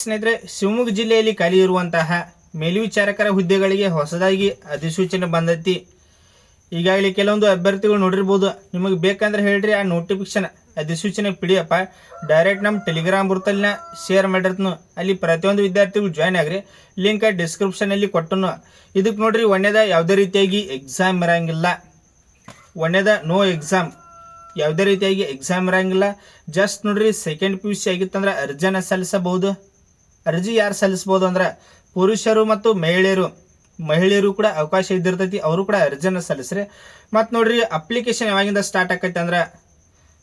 ಸ್ನೇಹಿತರೆ, ಶಿವಮೊಗ್ಗ ಜಿಲ್ಲೆಯಲ್ಲಿ ಖಾಲಿ ಇರುವಂತಹ ಮೇಲ್ವಿಚಾರಕರ ಹುದ್ದೆಗಳಿಗೆ ಹೊಸದಾಗಿ ಅಧಿಸೂಚನೆ ಬಂದೈತಿ. ಈಗಾಗಲೇ ಕೆಲವೊಂದು ಅಭ್ಯರ್ಥಿಗಳು ನೋಡಿರ್ಬೋದು. ನಿಮಗೆ ಬೇಕಂದ್ರೆ ಹೇಳ್ರಿ, ಆ ನೋಟಿಫಿಕೇಶನ್ ಅಧಿಸೂಚನೆ PDF ಡೈರೆಕ್ಟ್ ನಮ್ಮ ಟೆಲಿಗ್ರಾಮ್ ಗ್ರೂಪಲ್ಲಿನ ಶೇರ್ ಮಾಡಿರ್ತನು. ಅಲ್ಲಿ ಪ್ರತಿಯೊಂದು ವಿದ್ಯಾರ್ಥಿಗಳು ಜಾಯ್ನ್ ಆಗ್ರಿ. ಲಿಂಕ್ ಡಿಸ್ಕ್ರಿಪ್ಷನಲ್ಲಿ ಕೊಟ್ಟನು. ಇದಕ್ಕೆ ನೋಡ್ರಿ, ಒಂದೇದ ಯಾವುದೇ ರೀತಿಯಾಗಿ ಎಕ್ಸಾಮ್ ಇರಂಗಿಲ್ಲ. ಒಂದೇದ ನೋ ಎಕ್ಸಾಮ್, ಯಾವುದೇ ರೀತಿಯಾಗಿ ಎಕ್ಸಾಮ್ ಇರಂಗಿಲ್ಲ. ಜಸ್ಟ್ ನೋಡ್ರಿ, ಸೆಕೆಂಡ್ PUC ಆಗಿತ್ತಂದ್ರೆ ಅರ್ಜಿಯನ್ನು ಸಲ್ಲಿಸಬಹುದು. ಅರ್ಜಿ ಯಾರು ಸಲ್ಲಿಸ್ಬೋದು ಅಂದ್ರೆ ಪುರುಷರು ಮತ್ತು ಮಹಿಳೆಯರು ಕೂಡ ಅವಕಾಶ ಇದ್ದಿರ್ತೈತಿ. ಅವರು ಕೂಡ ಅರ್ಜಿಯನ್ನು ಸಲ್ಲಿಸ್ರಿ. ಮತ್ತು ನೋಡ್ರಿ, ಅಪ್ಲಿಕೇಶನ್ ಯಾವಾಗಿಂದ ಸ್ಟಾರ್ಟ್ ಆಕೈತೆ ಅಂದ್ರೆ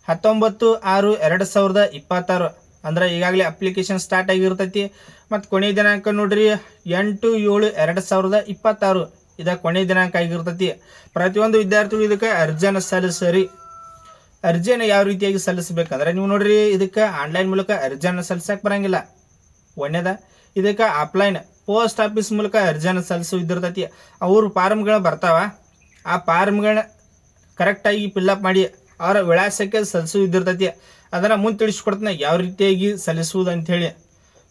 19/6/2026 ಅಂದ್ರೆ ಈಗಾಗಲೇ ಅಪ್ಲಿಕೇಶನ್ ಸ್ಟಾರ್ಟ್ ಆಗಿರ್ತೈತಿ. ಮತ್ತು ಕೊನೆಯ ದಿನಾಂಕ ನೋಡ್ರಿ 8/7/2026 ಇದ ಕೊನೆಯ ದಿನಾಂಕ ಆಗಿರ್ತೈತಿ. ಪ್ರತಿಯೊಂದು ವಿದ್ಯಾರ್ಥಿಗಳು ಇದಕ್ಕೆ ಅರ್ಜಿಯನ್ನು ಸಲ್ಲಿಸ್ರಿ. ಅರ್ಜಿಯನ್ನು ಯಾವ ರೀತಿಯಾಗಿ ಸಲ್ಲಿಸಬೇಕಂದ್ರೆ ನೀವು ನೋಡ್ರಿ, ಇದಕ್ಕೆ ಆನ್ಲೈನ್ ಮೂಲಕ ಅರ್ಜಿಯನ್ನು ಸಲ್ಲಿಸಕ್ಕೆ ಬರಂಗಿಲ್ಲ. ಒಂದೇದ ಇದಕ್ಕೆ ಆಫ್ಲೈನ್ ಪೋಸ್ಟ್ ಆಫೀಸ್ ಮೂಲಕ ಅರ್ಜಿಯನ್ನು ಸಲ್ಲಿಸಿದಿರ್ತೈತಿ. ಅವ್ರ ಫಾರ್ಮ್ಗಳು ಬರ್ತಾವ. ಆ ಫಾರ್ಮ್ಗಳನ್ನ ಕರೆಕ್ಟಾಗಿ ಫಿಲ್ಲಪ್ ಮಾಡಿ ಅವರ ವಿಳಾಸಕ್ಕೆ ಸಲ್ಲಿಸಿದಿರ್ತೈತಿ. ಅದನ್ನು ಮುಂದೆ ತಿಳಿಸ್ಕೊಡ್ತೀನಿ ಯಾವ ರೀತಿಯಾಗಿ ಸಲ್ಲಿಸುವುದು ಅಂಥೇಳಿ.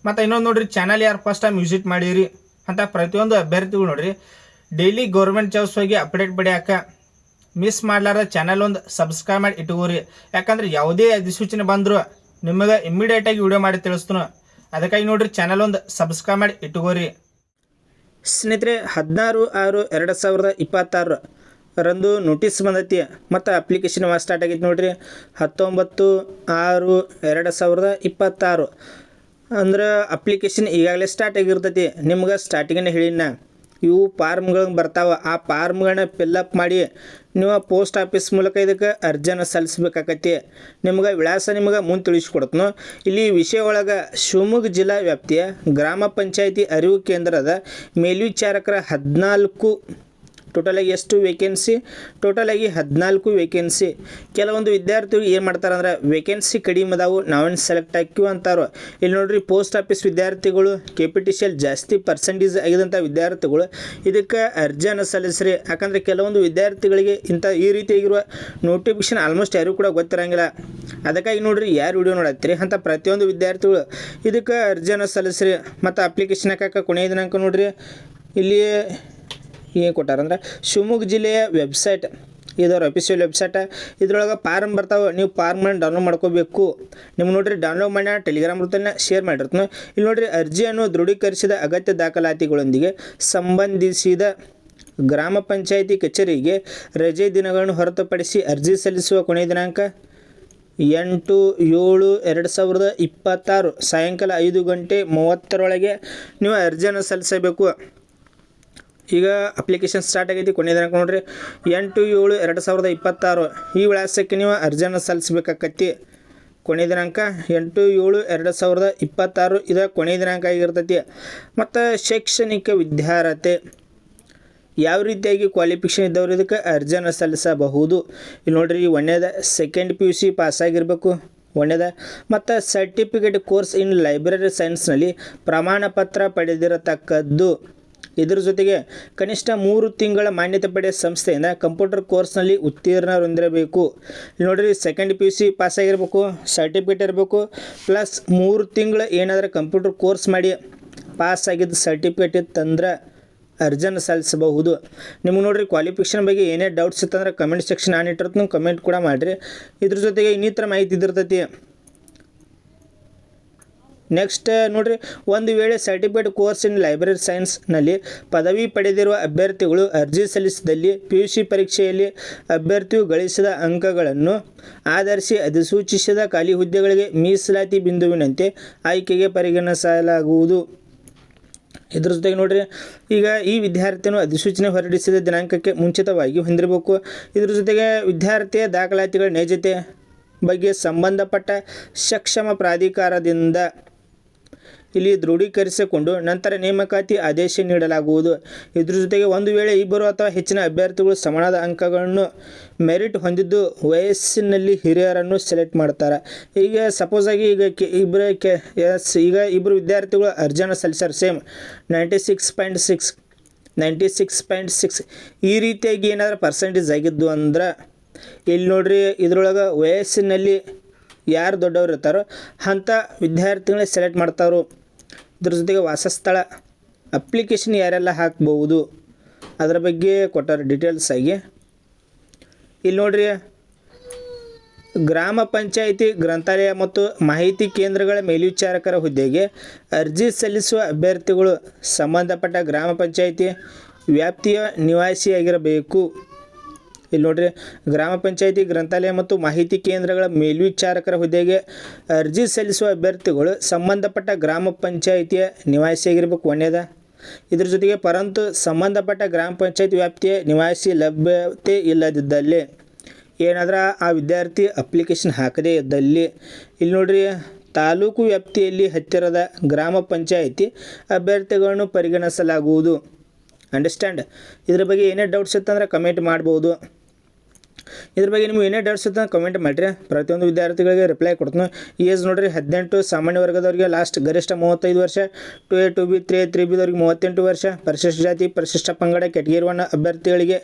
ಮತ್ತು ಇನ್ನೊಂದು ನೋಡ್ರಿ, ಚಾನಲ್ ಯಾರು ಫಸ್ಟ್ ಟೈಮ್ ವಿಸಿಟ್ ಮಾಡಿರಿ ಅಂತ ಪ್ರತಿಯೊಂದು ಅಭ್ಯರ್ಥಿಗಳು ನೋಡ್ರಿ, ಡೈಲಿ ಗೌರ್ಮೆಂಟ್ ಜಾಬ್ಸ್ ಬಗ್ಗೆ ಅಪ್ಡೇಟ್ ಪಡೆಯಾಕ ಮಿಸ್ ಮಾಡಲಾರ್ದ ಚಾನಲ್ ಒಂದು ಸಬ್ಸ್ಕ್ರೈಬ್ ಮಾಡಿ ಇಟ್ಕೋರಿ. ಯಾಕಂದ್ರೆ ಯಾವುದೇ ಅಧಿಸೂಚನೆ ಬಂದರೂ ನಿಮಗೆ ಇಮ್ಮಿಡಿಯೇಟಾಗಿ ವಿಡಿಯೋ ಮಾಡಿ ತಿಳಿಸ್ತಾನೆ. ಅದಕ್ಕಾಗಿ ನೋಡ್ರಿ, ಚಾನಲ್ ಒಂದು ಸಬ್ಸ್ಕ್ರೈಬ್ ಮಾಡಿ ಇಟ್ಕೋರಿ. ಸ್ನೇಹಿತರೆ, 16/6/2026 ರಂದು ನೋಟಿಸ್ ಬಂದೈತಿ. ಮತ್ತು ಅಪ್ಲಿಕೇಶನ್ ಸ್ಟಾರ್ಟ್ ಆಗೈತಿ ನೋಡ್ರಿ 19/6/2026 ಅಂದ್ರೆ ಅಪ್ಲಿಕೇಶನ್ ಈಗಾಗಲೇ ಸ್ಟಾರ್ಟ್ ಆಗಿರ್ತೈತಿ. ನಿಮ್ಗೆ ಸ್ಟಾರ್ಟಿಂಗನೇ ಹೇಳಿನ ಇವು ಫಾರ್ಮ್ಗಳು ಬರ್ತಾವೆ. ಆ ಫಾರ್ಮ್ಗಳನ್ನ ಫಿಲ್ಲಪ್ ಮಾಡಿ ನೀವು ಪೋಸ್ಟ್ ಆಫೀಸ್ ಮೂಲಕ ಇದಕ್ಕೆ ಅರ್ಜಿಯನ್ನು ಸಲ್ಲಿಸ್ಬೇಕಾಗತ್ತೆ. ನಿಮ್ಗೆ ವಿಳಾಸ ನಿಮ್ಗೆ ಮುಂದೆ ತಿಳಿಸ್ಕೊಡ್ತನು. ಇಲ್ಲಿ ವಿಷಯ ಒಳಗೆ ಶಿವಮೊಗ್ಗ ಜಿಲ್ಲಾ ವ್ಯಾಪ್ತಿಯ ಗ್ರಾಮ ಪಂಚಾಯಿತಿ ಅರಿವು ಕೇಂದ್ರದ ಮೇಲ್ವಿಚಾರಕರ 14 ಟೋಟಲಾಗಿ ಎಷ್ಟು ವೇಕೆನ್ಸಿ? ಟೋಟಲಾಗಿ 14 ವೇಕೆನ್ಸಿ. ಕೆಲವೊಂದು ವಿದ್ಯಾರ್ಥಿಗಳು ಏನು ಮಾಡ್ತಾರೆ ಅಂದ್ರೆ, ವೇಕೆನ್ಸಿ ಕಡಿಮೆ ಅದಾವು, ನಾವೇನು ಸೆಲೆಕ್ಟ್ ಹಾಕಿವು ಅಂತಾರೋ. ಇಲ್ಲಿ ನೋಡ್ರಿ, ಪೋಸ್ಟ್ ಆಫೀಸ್ ವಿದ್ಯಾರ್ಥಿಗಳು KPTCL ಜಾಸ್ತಿ ಪರ್ಸೆಂಟೇಜ್ ಆಗಿದಂಥ ವಿದ್ಯಾರ್ಥಿಗಳು ಇದಕ್ಕೆ ಅರ್ಜಿಯನ್ನು ಸಲ್ಲಿಸ್ರಿ. ಯಾಕಂದರೆ ಕೆಲವೊಂದು ವಿದ್ಯಾರ್ಥಿಗಳಿಗೆ ಈ ರೀತಿಯಾಗಿರುವ ನೋಟಿಫಿಕೇಶನ್ ಆಲ್ಮೋಸ್ಟ್ ಯಾರಿಗೂ ಕೂಡ ಗೊತ್ತಿರಂಗಿಲ್ಲ. ಅದಕ್ಕಾಗಿ ನೋಡ್ರಿ, ಯಾರು ವಿಡಿಯೋ ನೋಡತ್ತೀರಿ ಅಂತ ಪ್ರತಿಯೊಂದು ವಿದ್ಯಾರ್ಥಿಗಳು ಇದಕ್ಕೆ ಅರ್ಜಿಯನ್ನು ಸಲ್ಲಿಸ್ರಿ. ಮತ್ತು ಅಪ್ಲಿಕೇಶನ್ ಹಾಕಕ್ಕೆ ಕೊನೆಯ ದಿನಾಂಕ ನೋಡ್ರಿ, ಇಲ್ಲಿ ಏನು ಕೊಟ್ಟಾರಂದ್ರೆ ಶಿವಮೊಗ್ಗ ಜಿಲ್ಲೆಯ ವೆಬ್ಸೈಟ್, ಇದರ ಅಫಿಷಿಯಲ್ ವೆಬ್ಸೈಟ್. ಇದ್ರೊಳಗೆ ಫಾರ್ಮ್ ಬರ್ತಾವೆ. ನೀವು ಫಾರ್ಮ್ಗಳನ್ನ ಡೌನ್ಲೋಡ್ ಮಾಡ್ಕೋಬೇಕು. ನಿಮ್ಗೆ ನೋಡ್ರಿ, ಡೌನ್ಲೋಡ್ ಮಾಡಿ ಟೆಲಿಗ್ರಾಮ್ ಗ್ರೂಪಲ್ಲಿ ಶೇರ್ ಮಾಡಿರ್ತೀನಿ. ಇಲ್ಲಿ ನೋಡ್ರಿ, ಅರ್ಜಿಯನ್ನು ದೃಢೀಕರಿಸಿದ ಅಗತ್ಯ ದಾಖಲಾತಿಗಳೊಂದಿಗೆ ಸಂಬಂಧಿಸಿದ ಗ್ರಾಮ ಪಂಚಾಯಿತಿ ಕಚೇರಿಗೆ ರಜೆ ದಿನಗಳನ್ನು ಹೊರತುಪಡಿಸಿ ಅರ್ಜಿ ಸಲ್ಲಿಸುವ ಕೊನೆಯ ದಿನಾಂಕ 8/7/2026 ಸಾಯಂಕಾಲ 5:30 ನೀವು ಅರ್ಜಿಯನ್ನು ಸಲ್ಲಿಸಬೇಕು. ಈಗ ಅಪ್ಲಿಕೇಶನ್ ಸ್ಟಾರ್ಟ್ ಆಗೈತಿ. ಕೊನೆಯ ದಿನಾಂಕ ನೋಡ್ರಿ 8/7/2026 ಈ ವಿಳಾಸಕ್ಕೆ ನೀವು ಅರ್ಜಿಯನ್ನು ಸಲ್ಲಿಸಬೇಕಾಗತ್ತಿ. ಕೊನೆಯ ದಿನಾಂಕ 8/7/2026 ಇದು ಕೊನೆಯ ದಿನಾಂಕ ಆಗಿರ್ತೈತಿ. ಮತ್ತು ಶೈಕ್ಷಣಿಕ ವಿದ್ಯಾರ್ಹತೆ ಯಾವ ರೀತಿಯಾಗಿ ಕ್ವಾಲಿಫಿಕೇಷನ್ ಇದ್ದವರು ಇದಕ್ಕೆ ಅರ್ಜಿಯನ್ನು ಸಲ್ಲಿಸಬಹುದು. ಇಲ್ಲಿ ನೋಡ್ರಿ, ಒಂದೇದ ಸೆಕೆಂಡ್ PUC ಪಾಸಾಗಿರಬೇಕು. ಒಂದೇದ ಮತ್ತು ಸರ್ಟಿಫಿಕೇಟ್ ಕೋರ್ಸ್ ಇನ್ ಲೈಬ್ರರಿ ಸೈನ್ಸ್ನಲ್ಲಿ ಪ್ರಮಾಣ ಪತ್ರ ಪಡೆದಿರತಕ್ಕದ್ದು. ಇದರ ಜೊತೆಗೆ ಕನಿಷ್ಠ 3 ತಿಂಗಳ ಮಾನ್ಯತೆ ಪಡೆಯ ಸಂಸ್ಥೆಯಿಂದ ಕಂಪ್ಯೂಟರ್ ಕೋರ್ಸ್ನಲ್ಲಿ ಉತ್ತೀರ್ಣರೊಂದಿರಬೇಕು. ನೋಡಿರಿ, ಸೆಕೆಂಡ್ PUC ಪಾಸಾಗಿರಬೇಕು, ಸರ್ಟಿಫಿಕೇಟ್ ಇರಬೇಕು, ಪ್ಲಸ್ 3 ತಿಂಗಳ ಏನಾದರೂ ಕಂಪ್ಯೂಟರ್ ಕೋರ್ಸ್ ಮಾಡಿ ಪಾಸಾಗಿದ್ದು ಸರ್ಟಿಫಿಕೇಟ್ ಇತ್ತಂದ್ರೆ ಅರ್ಜಿಯನ್ನು ಸಲ್ಲಿಸಬಹುದು. ನಿಮ್ಗೆ ನೋಡಿರಿ, ಕ್ವಾಲಿಫಿಕೇಷನ್ ಬಗ್ಗೆ ಏನೇ ಡೌಟ್ಸ್ ಇತ್ತಂದ್ರೆ ಕಮೆಂಟ್ ಸೆಕ್ಷನ್ ಆನ್ ಇಟ್ಟಿರ್ತೀನಿ, ಕಮೆಂಟ್ ಕೂಡ ಮಾಡಿರಿ. ಇದ್ರ ಜೊತೆಗೆ ಇನ್ನಿತರ ಮಾಹಿತಿ ಇದಿರ್ತೈತಿ. ನೆಕ್ಸ್ಟ್ ನೋಡ್ರಿ, ಒಂದು ವೇಳೆ ಸರ್ಟಿಫಿಕೇಟ್ ಕೋರ್ಸ್ ಇನ್ ಲೈಬ್ರರಿ ಸೈನ್ಸ್ನಲ್ಲಿ ಪದವಿ ಪಡೆದಿರುವ ಅಭ್ಯರ್ಥಿಗಳು ಅರ್ಜಿ ಸಲ್ಲಿಸಿದಲ್ಲಿ PUC ಪರೀಕ್ಷೆಯಲ್ಲಿ ಅಭ್ಯರ್ಥಿಯು ಗಳಿಸಿದ ಅಂಕಗಳನ್ನು ಆಧರಿಸಿ ಅಧಿಸೂಚಿಸಿದ ಖಾಲಿ ಹುದ್ದೆಗಳಿಗೆ ಮೀಸಲಾತಿ ಬಿಂದುವಿನಂತೆ ಆಯ್ಕೆಗೆ ಪರಿಗಣಿಸಲಾಗುವುದು. ಇದ್ರ ಜೊತೆಗೆ ನೋಡ್ರಿ, ಈಗ ಈ ವಿದ್ಯಾರ್ಥಿಯನ್ನು ಅಧಿಸೂಚನೆ ಹೊರಡಿಸಿದ ದಿನಾಂಕಕ್ಕೆ ಮುಂಚಿತವಾಗಿ ಹೊಂದಿರಬೇಕು. ಇದ್ರ ಜೊತೆಗೆ ವಿದ್ಯಾರ್ಥಿಯ ದಾಖಲಾತಿಗಳ ನೈಜತೆ ಬಗ್ಗೆ ಸಂಬಂಧಪಟ್ಟ ಸಕ್ಷಮ ಪ್ರಾಧಿಕಾರದಿಂದ ಇಲ್ಲಿ ದೃಢೀಕರಿಸಿಕೊಂಡು ನಂತರ ನೇಮಕಾತಿ ಆದೇಶ ನೀಡಲಾಗುವುದು. ಇದ್ರ ಜೊತೆಗೆ ಒಂದು ವೇಳೆ ಇಬ್ಬರು ಅಥವಾ ಹೆಚ್ಚಿನ ಅಭ್ಯರ್ಥಿಗಳು ಸಮಾನದ ಅಂಕಗಳನ್ನು ಮೆರಿಟ್ ಹೊಂದಿದ್ದು ವಯಸ್ಸಿನಲ್ಲಿ ಹಿರಿಯರನ್ನು ಸೆಲೆಕ್ಟ್ ಮಾಡ್ತಾರೆ. ಈಗ ಸಪೋಸ್ ಆಗಿ ಈಗ ಇಬ್ಬರು ವಿದ್ಯಾರ್ಥಿಗಳು ಅರ್ಜಿಯನ್ನು ಸಲ್ಲಿಸ್ಯಾರ, ಸೇಮ್ 96.6 ಈ ರೀತಿಯಾಗಿ ಏನಾದರೂ ಪರ್ಸೆಂಟೇಜ್ ಆಗಿದ್ದು ಅಂದ್ರೆ ಇಲ್ಲಿ ನೋಡ್ರಿ, ಇದ್ರೊಳಗೆ ವಯಸ್ಸಿನಲ್ಲಿ ಯಾರು ದೊಡ್ಡವರು ಇರ್ತಾರೋ ಅಂಥ ವಿದ್ಯಾರ್ಥಿಗಳೇ ಸೆಲೆಕ್ಟ್ ಮಾಡ್ತಾರೋ. ಇದ್ರ ಜೊತೆಗೆ ವಾಸಸ್ಥಳ ಅಪ್ಲಿಕೇಶನ್ ಯಾರೆಲ್ಲ ಹಾಕ್ಬೋದು ಅದರ ಬಗ್ಗೆ ಕೊಟ್ಟಾರೆ ಡೀಟೇಲ್ಸ್ ಆಗಿ. ಇಲ್ಲಿ ನೋಡ್ರಿ, ಗ್ರಾಮ ಪಂಚಾಯಿತಿ ಗ್ರಂಥಾಲಯ ಮತ್ತು ಮಾಹಿತಿ ಕೇಂದ್ರಗಳ ಮೇಲ್ವಿಚಾರಕರ ಹುದ್ದೆಗೆ ಅರ್ಜಿ ಸಲ್ಲಿಸುವ ಅಭ್ಯರ್ಥಿಗಳು ಸಂಬಂಧಪಟ್ಟ ಗ್ರಾಮ ಪಂಚಾಯಿತಿ ವ್ಯಾಪ್ತಿಯ ನಿವಾಸಿಯಾಗಿರಬೇಕು. ಇಲ್ಲಿ ನೋಡ್ರಿ, ಗ್ರಾಮ ಪಂಚಾಯಿತಿ ಗ್ರಂಥಾಲಯ ಮತ್ತು ಮಾಹಿತಿ ಕೇಂದ್ರಗಳ ಮೇಲ್ವಿಚಾರಕರ ಹುದ್ದೆಗೆ ಅರ್ಜಿ ಸಲ್ಲಿಸುವ ಅಭ್ಯರ್ಥಿಗಳು ಸಂಬಂಧಪಟ್ಟ ಗ್ರಾಮ ಪಂಚಾಯಿತಿಯ ನಿವಾಸಿಯಾಗಿರಬೇಕು ಒಂದೇದ. ಇದ್ರ ಜೊತೆಗೆ ಪರಂತು ಸಂಬಂಧಪಟ್ಟ ಗ್ರಾಮ ಪಂಚಾಯಿತಿ ವ್ಯಾಪ್ತಿಯ ನಿವಾಸಿ ಲಭ್ಯತೆ ಇಲ್ಲದಿದ್ದಲ್ಲಿ, ಏನಾದ್ರೆ ಆ ವಿದ್ಯಾರ್ಥಿ ಅಪ್ಲಿಕೇಶನ್ ಹಾಕದೇ ಇದ್ದಲ್ಲಿ, ಇಲ್ಲಿ ನೋಡ್ರಿ, ತಾಲೂಕು ವ್ಯಾಪ್ತಿಯಲ್ಲಿ ಹತ್ತಿರದ ಗ್ರಾಮ ಪಂಚಾಯಿತಿ ಅಭ್ಯರ್ಥಿಗಳನ್ನು ಪರಿಗಣಿಸಲಾಗುವುದು. ಅಂಡರ್ಸ್ಟ್ಯಾಂಡ್. ಇದ್ರ ಬಗ್ಗೆ ಏನೇ ಡೌಟ್ಸ್ ಇತ್ತಂದ್ರೆ ಕಮೆಂಟ್ ಮಾಡ್ಬೋದು. ಇದ್ರ ಬಗ್ಗೆ ನಿಮ್ಗೆ ಏನೇ ಡೌಟ್ಸ್ ಇತ್ತು ಕಮೆಂಟ್ ಮಾಡಿರಿ, ಪ್ರತಿಯೊಂದು ವಿದ್ಯಾರ್ಥಿಗಳಿಗೆ ರಿಪ್ಲೈ ಕೊಡ್ತೀನಿ. ಏಜ್ ನೋಡ್ರಿ 18, ಸಾಮಾನ್ಯ ವರ್ಗದವರಿಗೆ ಲಾಸ್ಟ್ ಗರಿಷ್ಠ 35 ವರ್ಷ, 2A 2B 3A 3Bದವ್ರಿಗೆ 38 ವರ್ಷ, ಪರಿಶಿಷ್ಟ ಜಾತಿ ಪರಿಶಿಷ್ಟ ಪಂಗಡ ಕ್ಯಾಟಗರಿ 1 ಅಭ್ಯರ್ಥಿಗಳಿಗೆ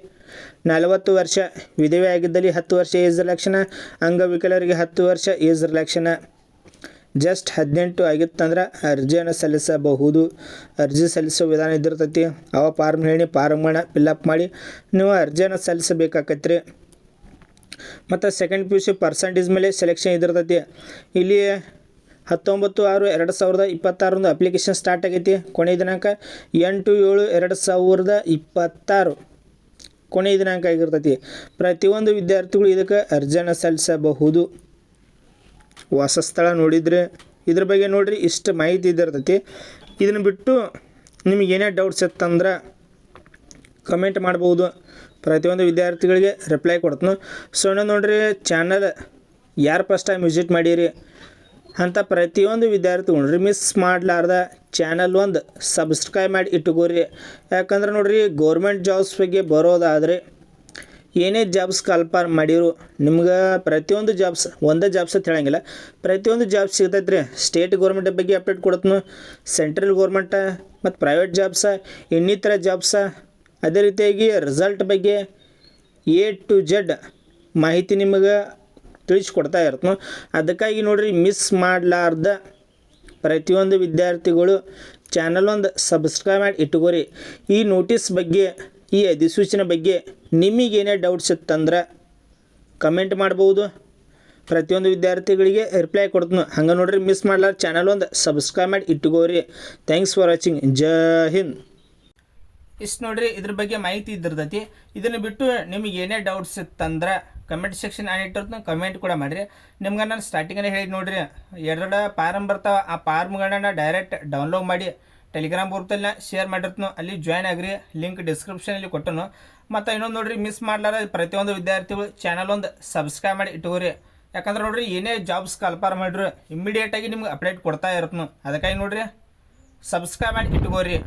40 ವರ್ಷ, ವಿಧವೆ ಆಗಿದ್ದಲ್ಲಿ 10 ವರ್ಷ ಏಜ್ ರಿಲ್ಯಾಕ್ಷನ್, ಅಂಗವಿಕಲರಿಗೆ 10 ವರ್ಷ ಏಜ್ ರಿಲ್ಯಾಕ್ಷನ್. ಜಸ್ಟ್ 18 ಆಗಿತ್ತಂದ್ರೆ ಅರ್ಜಿಯನ್ನು ಸಲ್ಲಿಸಬಹುದು. ಅರ್ಜಿ ಸಲ್ಲಿಸೋ ವಿಧಾನ ಇದ್ದಿರ್ತೈತಿ. ಅವ ಫಾರ್ಮ್ ಹೇಳಿ ಫಾರ್ಮ್ಗಳನ್ನ ಫಿಲ್ಲಪ್ ಮಾಡಿ ನೀವು ಅರ್ಜಿಯನ್ನು ಸಲ್ಲಿಸಬೇಕಾಕತ್ರಿ. ಮತ್ತು ಸೆಕೆಂಡ್ PUC ಪರ್ಸಂಟೇಜ್ ಮೇಲೆ ಸೆಲೆಕ್ಷನ್ ಇದಿರ್ತೈತಿ. ಇಲ್ಲಿ 19/6/2026 ಅಪ್ಲಿಕೇಶನ್ ಸ್ಟಾರ್ಟ್ ಆಗೈತಿ. ಕೊನೆಯ ದಿನಾಂಕ 8/7/2026 ಕೊನೆಯ ದಿನಾಂಕ ಆಗಿರ್ತೈತಿ. ಪ್ರತಿಯೊಂದು ವಿದ್ಯಾರ್ಥಿಗಳು ಇದಕ್ಕೆ ಅರ್ಜಿಯನ್ನು ಸಲ್ಲಿಸಬಹುದು. ವಾಸಸ್ಥಳ ನೋಡಿದರೆ ಇದ್ರ ಬಗ್ಗೆ ನೋಡಿರಿ, ಇಷ್ಟು ಮಾಹಿತಿ ಇದ್ದಿರ್ತೈತಿ. ಇದನ್ನು ಬಿಟ್ಟು ನಿಮಗೇನೇ ಡೌಟ್ಸ್ ಇತ್ತಂದ್ರೆ ಕಮೆಂಟ್ ಮಾಡ್ಬೋದು. ಪ್ರತಿಯೊಂದು ವಿದ್ಯಾರ್ಥಿಗಳಿಗೆ ರಿಪ್ಲೈ ಕೊಡ್ತೀನಿ. ಸೊ ನೋಡ್ರಿ, ಚಾನಲ್ ಯಾರು ಫಸ್ಟ್ ಟೈಮ್ ವಿಸಿಟ್ ಮಾಡಿರಿ ಅಂತ ಪ್ರತಿಯೊಂದು ವಿದ್ಯಾರ್ಥಿಗಳು ಮಿಸ್ ಮಾಡಲಾರ್ದ ಚಾನಲ್ ಒಂದು ಸಬ್ಸ್ಕ್ರೈಬ್ ಮಾಡಿ ಇಟ್ಕೋರಿ. ಯಾಕಂದ್ರೆ ನೋಡ್ರಿ, ಗೌರ್ಮೆಂಟ್ ಜಾಬ್ಸ್ ಬಗ್ಗೆ ಬರೋದಾದರೆ ಏನೇ ಜಾಬ್ಸ್ ಕಾಲ್ಪಾರ್ ಮಾಡಿರು ನಿಮ್ಗೆ ಪ್ರತಿಯೊಂದು ಜಾಬ್ಸ್ ಒಂದೇ ಜಾಬ್ಸ್ ಅಂತ ಹೇಳಂಗಿಲ್ಲ, ಪ್ರತಿಯೊಂದು ಜಾಬ್ಸ್ ಸಿಗ್ತೈತೆ ರೀ. ಸ್ಟೇಟ್ ಗೌರ್ಮೆಂಟ್ ಬಗ್ಗೆ ಅಪ್ಡೇಟ್ ಕೊಡ್ತೀನಿ, ಸೆಂಟ್ರಲ್ ಗೌರ್ಮೆಂಟ ಮತ್ತು ಪ್ರೈವೇಟ್ ಜಾಬ್ಸ, ಇನ್ನಿತರ ಜಾಬ್ಸ, ಅದೇ ರೀತಿಯಾಗಿ ರಿಸಲ್ಟ್ ಬಗ್ಗೆ A to Z ಮಾಹಿತಿ ನಿಮಗೆ ತಿಳಿಸ್ಕೊಡ್ತಾ ಇರ್ತೀನಿ. ಅದಕ್ಕಾಗಿ ನೋಡ್ರಿ, ಮಿಸ್ ಮಾಡಲಾರ್ದ ಪ್ರತಿಯೊಂದು ವಿದ್ಯಾರ್ಥಿಗಳು ಚಾನಲ್ ಒಂದು ಸಬ್ಸ್ಕ್ರೈಬ್ ಮಾಡಿ ಇಟ್ಕೋರಿ. ಈ ನೋಟಿಸ್ ಬಗ್ಗೆ, ಈ ಅಧಿಸೂಚನೆ ಬಗ್ಗೆ ನಿಮಗೇನೇ ಡೌಟ್ಸ್ ಇತ್ತಂದ್ರೆ ಕಮೆಂಟ್ ಮಾಡ್ಬೋದು. ಪ್ರತಿಯೊಂದು ವಿದ್ಯಾರ್ಥಿಗಳಿಗೆ ರಿಪ್ಲೈ ಕೊಡ್ತೀನಿ. ಹಂಗೆ ನೋಡ್ರಿ, ಮಿಸ್ ಮಾಡಲಾರ್ದ ಚಾನಲ್ ಒಂದು ಸಬ್ಸ್ಕ್ರೈಬ್ ಮಾಡಿ ಇಟ್ಕೋರಿ. Thanks for watching. Jai Hind. ಇಷ್ಟು ನೋಡ್ರಿ, ಇದ್ರ ಬಗ್ಗೆ ಮಾಹಿತಿ ಇದ್ದಿರ್ತೈತಿ. ಇದನ್ನು ಬಿಟ್ಟು ನಿಮಗೆ ಏನೇ ಡೌಟ್ಸ್ ಇತ್ತಂದ್ರೆ ಕಮೆಂಟ್ ಸೆಕ್ಷನ್ ಇಟ್ಟಿರ್ತೀನಿ, ಕಮೆಂಟ್ ಕೂಡ ಮಾಡಿರಿ. ನಿಮ್ಗೆ ನಾನು ಸ್ಟಾರ್ಟಿಂಗಲ್ಲಿ ಹೇಳಿ ನೋಡ್ರಿ, 2 ಫಾರಮ್ ಬರ್ತಾವೆ. ಆ ಫಾರ್ಮ್ಗಳನ್ನ ಡೈರೆಕ್ಟ್ ಡೌನ್ಲೋಡ್ ಮಾಡಿ ಟೆಲಿಗ್ರಾಮ್ ಗ್ರೂಪಲ್ಲಿ ಶೇರ್ ಮಾಡಿರ್ತೀನಿ, ಅಲ್ಲಿ ಜಾಯ್ನ್ ಆಗಿರಿ. ಲಿಂಕ್ ಡಿಸ್ಕ್ರಿಪ್ಷನಲ್ಲಿ ಕೊಟ್ಟನು. ಮತ್ತು ಇನ್ನೊಂದು ನೋಡ್ರಿ, ಮಿಸ್ ಮಾಡಲಾರ ಪ್ರತಿಯೊಂದು ವಿದ್ಯಾರ್ಥಿಗಳು ಚಾನಲ್ ಒಂದು ಸಬ್ಸ್ಕ್ರೈಬ್ ಮಾಡಿ ಇಟ್ಕೋರಿ. ಯಾಕಂದ್ರೆ ನೋಡ್ರಿ, ಏನೇ ಜಾಬ್ಸ್ ಕಾಲ್ಪಾರ್ ಮಾಡಿರಿ ಇಮ್ಮಿಡಿಯೇಟಾಗಿ ನಿಮ್ಗೆ ಅಪ್ಡೇಟ್ ಕೊಡ್ತಾ ಇರ್ತೀನಿ. ಅದಕ್ಕಾಗಿ ನೋಡ್ರಿ, ಸಬ್ಸ್ಕ್ರೈಬ್ ಮಾಡಿ ಇಟ್ಕೋರಿ.